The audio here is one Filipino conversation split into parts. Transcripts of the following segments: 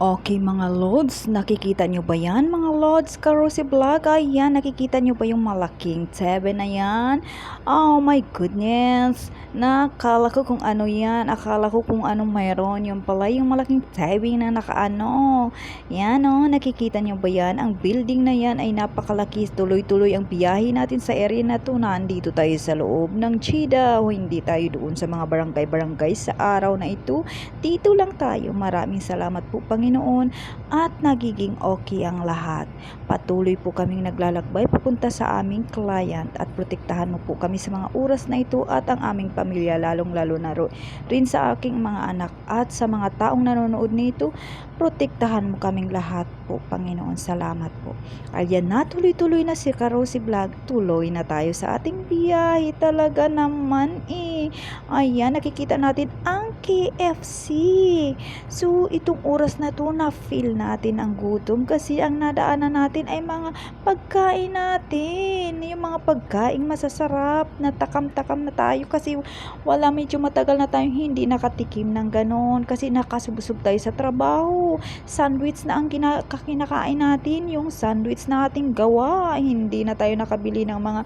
Okay mga lods, nakikita nyo ba yan mga lods? Karosi Vlog, ayan, nakikita nyo ba yung malaking tebe na yan? Oh my goodness, nakala ko kung ano yan, akala ko kung anong mayroon, yung pala yung malaking tebe na nakaano. Yan oh, nakikita nyo ba yan? Ang building na yan ay napakalaki, tuloy-tuloy ang biyahe natin sa area na to. Nandito tayo sa loob ng Chida, o hindi tayo doon sa mga barangay-barangay sa araw na ito. Dito lang tayo. Maraming salamat po Panginoon at nagiging okay ang lahat. Patuloy po kaming naglalakbay papunta sa aming client at protektahan mo po kami sa mga oras na ito at ang aming pamilya, lalong-lalo na rin sa aking mga anak at sa mga taong nanonood nito. Protektahan mo kaming lahat po Panginoon. Salamat po. Ayan na, tuloy-tuloy na si Karosi Vlog. Tuloy na tayo sa ating biyahe. Talaga naman eh. Ayan, nakikita natin ang KFC. So, itong oras na to, na-feel natin ang gutom kasi ang nadaanan natin ay mga pagkain natin. Yung mga pagkain masasarap, na takam-takam na tayo kasi medyo matagal na tayong hindi nakatikim ng ganon kasi nakasubsob tayo sa trabaho. Sandwich na ang kinakain natin, yung sandwich na ating gawa. Hindi na tayo nakabili ng mga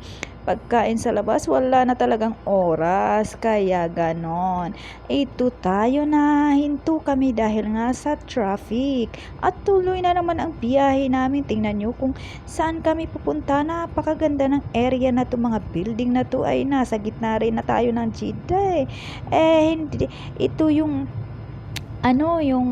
pagkain sa labas, wala na talagang oras, kaya ganon. Ito tayo na, hinto kami dahil nga sa traffic at tuloy na naman ang biyahe namin. Tingnan nyo kung saan kami pupunta. Napakaganda ng area na to, mga building na to ay nasa gitna rin na tayo ng Jeddah hindi, ito yung yung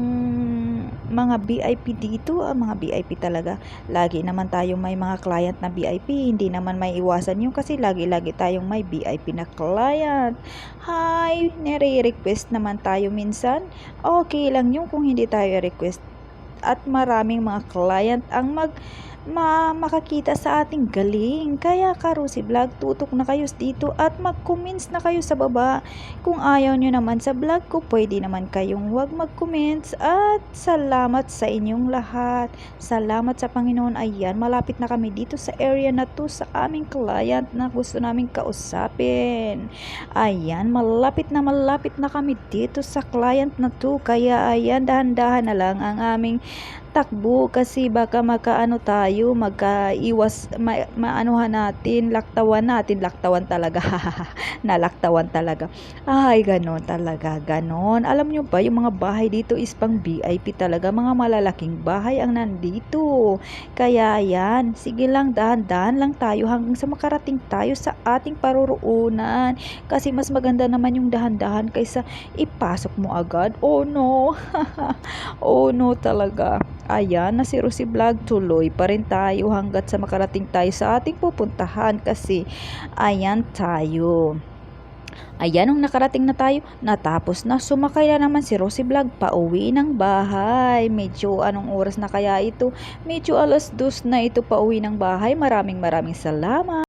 mga VIP dito, mga VIP talaga. Lagi naman tayong may mga client na VIP, hindi naman may iwasan yung kasi lagi-lagi tayong may VIP na client. Hi, nire-request naman tayo minsan. Okay lang yung kung hindi tayo request at maraming mga client ang makakita sa ating galing. Kaya Karosi Vlog, tutok na kayo dito at mag-comments na kayo sa baba. Kung ayaw nyo naman sa vlog ko, pwede naman kayong huwag mag-comments. At salamat sa inyong lahat. Salamat sa Panginoon. Ayan, malapit na kami dito sa area na to sa aming client na gusto naming kausapin. Ayan, malapit na kami dito sa client na to. Kaya ayan, dahan-dahan na lang ang aming takbo kasi baka magkaiwas, maanuhan natin, laktawan talaga. Nalaktawan talaga. Ay, ganon talaga, ganon. Alam nyo ba, yung mga bahay dito is pang VIP talaga, mga malalaking bahay ang nandito. Kaya yan, sige lang, dahan-dahan lang tayo hanggang sa makarating tayo sa ating paruroonan. Kasi mas maganda naman yung dahan-dahan kaysa ipasok mo agad. Oh no. Oh no talaga. Ayan, na si Rosie Vlog, tuloy pa rin tayo hanggat sa makarating tayo sa ating pupuntahan kasi ayan tayo. Ayan, nung nakarating na tayo, natapos na, sumakay na naman si Rosie Vlog pauwi ng bahay. Medyo anong oras na kaya ito? Medyo 2:00 na ito pauwi ng bahay. Maraming salamat.